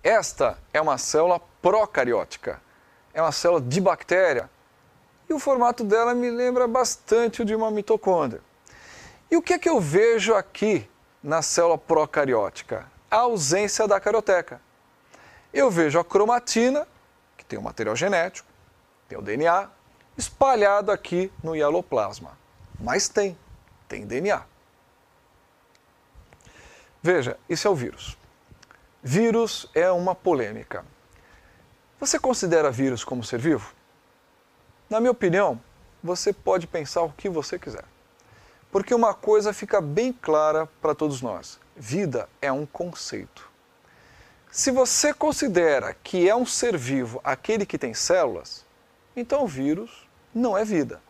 Esta é uma célula procariótica, é uma célula de bactéria e o formato dela me lembra bastante o de uma mitocôndria. E o que é que eu vejo aqui na célula procariótica? A ausência da carioteca. Eu vejo a cromatina, que tem o material genético, tem o DNA, espalhado aqui no hialoplasma. Mas tem DNA. Veja, isso é o vírus. Vírus é uma polêmica. Você considera vírus como ser vivo? Na minha opinião, você pode pensar o que você quiser. Porque uma coisa fica bem clara para todos nós: vida é um conceito. Se você considera que é um ser vivo aquele que tem células, então o vírus não é vida.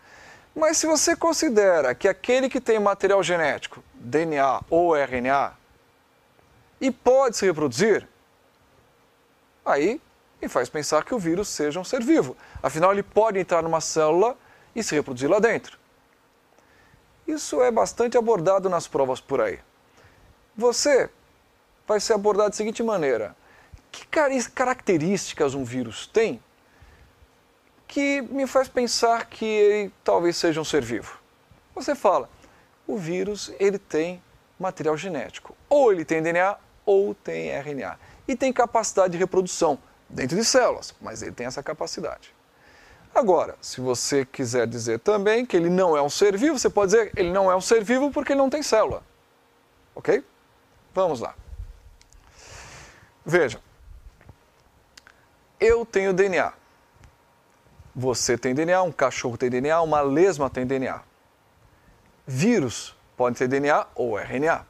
Mas se você considera que aquele que tem material genético, DNA ou RNA, e pode se reproduzir, aí me faz pensar que o vírus seja um ser vivo. Afinal, ele pode entrar numa célula e se reproduzir lá dentro. Isso é bastante abordado nas provas por aí. Você vai ser abordado da seguinte maneira: que características um vírus tem que me faz pensar que ele talvez seja um ser vivo? Você fala, o vírus ele tem material genético. Ou ele tem DNA ou tem RNA. E tem capacidade de reprodução dentro de células, mas ele tem essa capacidade. Agora, se você quiser dizer também que ele não é um ser vivo, você pode dizer que ele não é um ser vivo porque ele não tem célula. Ok? Vamos lá. Veja, eu tenho DNA. Você tem DNA, um cachorro tem DNA, uma lesma tem DNA. Vírus pode ter DNA ou RNA.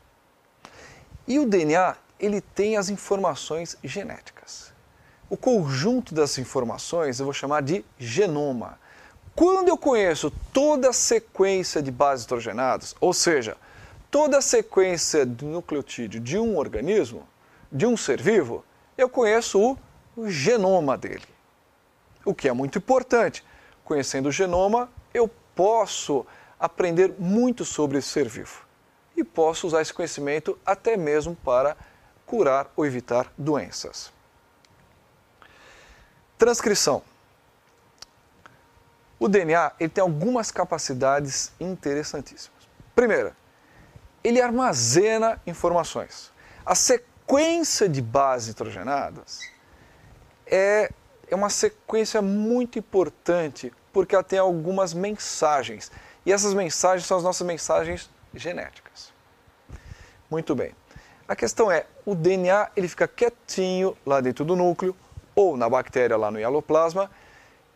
E o DNA, ele tem as informações genéticas. O conjunto dessas informações eu vou chamar de genoma. Quando eu conheço toda a sequência de bases nitrogenadas, ou seja, toda a sequência de nucleotídeo de um organismo, de um ser vivo, eu conheço o genoma dele. O que é muito importante. Conhecendo o genoma, eu posso aprender muito sobre esse ser vivo. E posso usar esse conhecimento até mesmo para curar ou evitar doenças. Transcrição. O DNA ele tem algumas capacidades interessantíssimas. Primeira, ele armazena informações. A sequência de bases nitrogenadas é uma sequência muito importante porque ela tem algumas mensagens. E essas mensagens são as nossas mensagens genéticas. Muito bem. A questão é, o DNA ele fica quietinho lá dentro do núcleo, ou na bactéria lá no hialoplasma,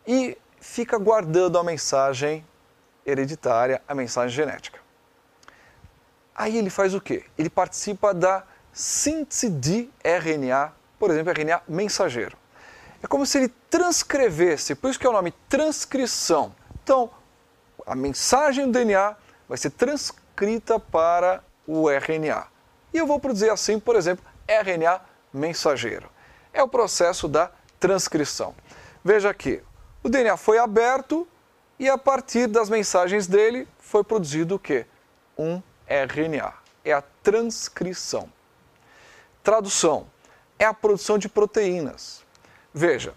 e fica guardando a mensagem hereditária, a mensagem genética. Aí ele faz o quê? Ele participa da síntese de RNA, por exemplo, RNA mensageiro. É como se ele transcrevesse, por isso que é o nome transcrição. Então, a mensagem do DNA vai ser transcrita para o RNA. E eu vou produzir assim, por exemplo, RNA mensageiro. É o processo da transcrição. Veja aqui, o DNA foi aberto e a partir das mensagens dele foi produzido o quê? Um RNA. É a transcrição. Tradução. É a produção de proteínas. Veja,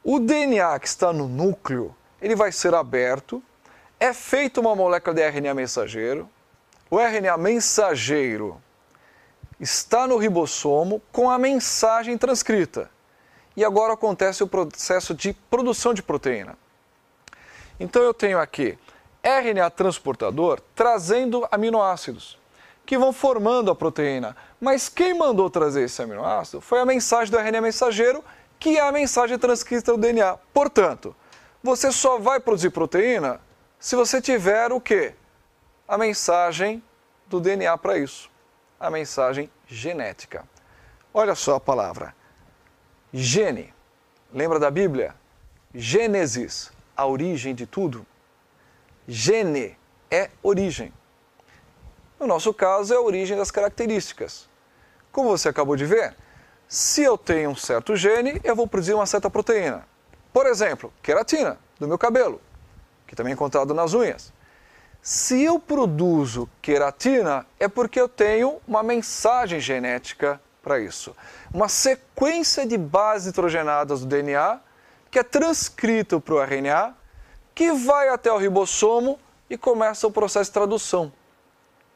o DNA que está no núcleo, ele vai ser aberto, é feita uma molécula de RNA mensageiro, o RNA mensageiro está no ribossomo com a mensagem transcrita. E agora acontece o processo de produção de proteína. Então eu tenho aqui RNA transportador trazendo aminoácidos, que vão formando a proteína. Mas quem mandou trazer esse aminoácido foi a mensagem do RNA mensageiro, que é a mensagem transcrita do DNA. Portanto, você só vai produzir proteína se você tiver o quê? A mensagem do DNA para isso. A mensagem genética. Olha só a palavra. Gene. Lembra da Bíblia? Gênesis, a origem de tudo. Gene é origem. No nosso caso, é a origem das características. Como você acabou de ver, se eu tenho um certo gene, eu vou produzir uma certa proteína. Por exemplo, queratina, do meu cabelo, que também é encontrado nas unhas. Se eu produzo queratina, é porque eu tenho uma mensagem genética para isso. Uma sequência de bases nitrogenadas do DNA que é transcrito para o RNA, que vai até o ribossomo e começa o processo de tradução.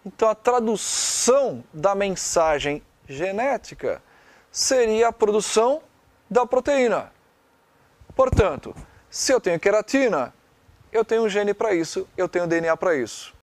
Então, a tradução da mensagem genética seria a produção da proteína. Portanto, se eu tenho queratina, eu tenho um gene para isso, eu tenho DNA para isso.